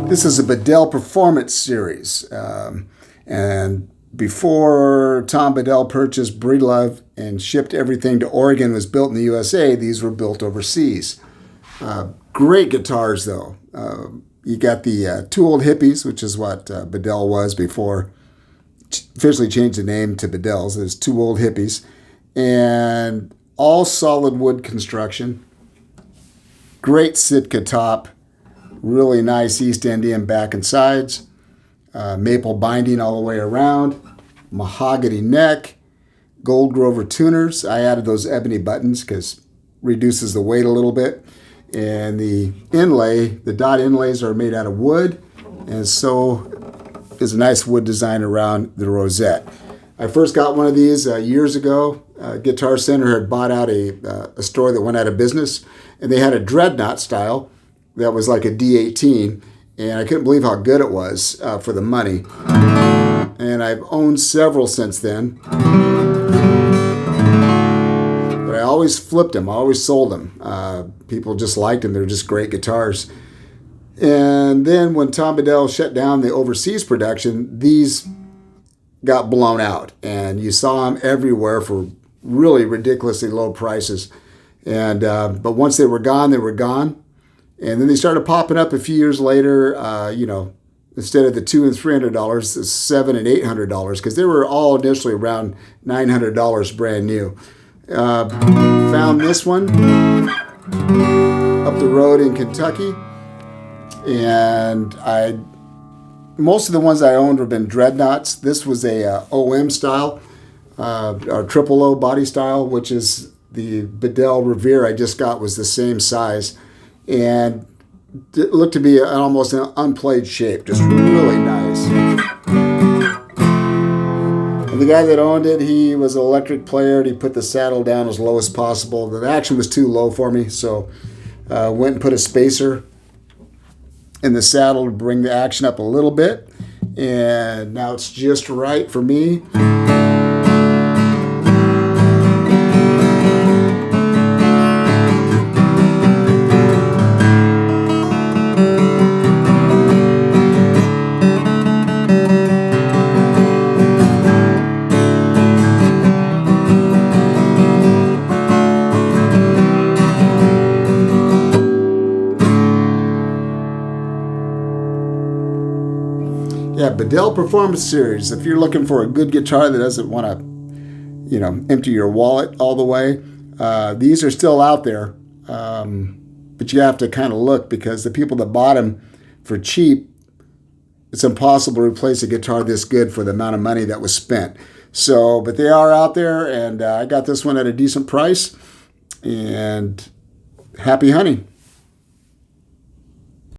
This is a Bedell Preformence series. And before Tom Bedell purchased Breedlove and shipped everything to Oregon, was built in the USA, these were built overseas. Great guitars, though. You got the Two Old Hippies, which is what Bedell was before officially changed the name to Bedell's. There's Two Old Hippies. And all solid wood construction. Great Sitka top. Really nice East Indian back and sides. Maple binding all the way around. Mahogany neck. Gold Grover tuners. I added those ebony buttons because reduces the weight a little bit. And the inlay, the dot inlays are made out of wood. And so is a nice wood design around the rosette. I first got one of these years ago. Guitar Center had bought out a store that went out of business. And they had a dreadnought style that was like a D18. And I couldn't believe how good it was for the money. And I've owned several since then. But I always flipped them. I always sold them. People just liked them. They're just great guitars. And then when Tom Bedell shut down the overseas production, these got blown out. And you saw them everywhere for really ridiculously low prices. And but once they were gone, they were gone. And then they started popping up a few years later, instead of the $200 and $300, the $700 and $800, because they were all initially around $900 brand new. Found this one up the road in Kentucky. And most of the ones I owned have been dreadnoughts. This was a OM style, or triple O body style, which is the Bedell Revere I just got was the same size. And it looked to be almost an unplayed shape, just really nice. And the guy that owned it, he was an electric player, and he put the saddle down as low as possible. The action was too low for me, so went and put a spacer in the saddle to bring the action up a little bit. And now it's just right for me. Yeah, Bedell Preformance series. If you're looking for a good guitar that doesn't want to, empty your wallet all the way, these are still out there. But you have to kind of look because the people that bought them for cheap, it's impossible to replace a guitar this good for the amount of money that was spent. So, but they are out there, and I got this one at a decent price. And happy hunting.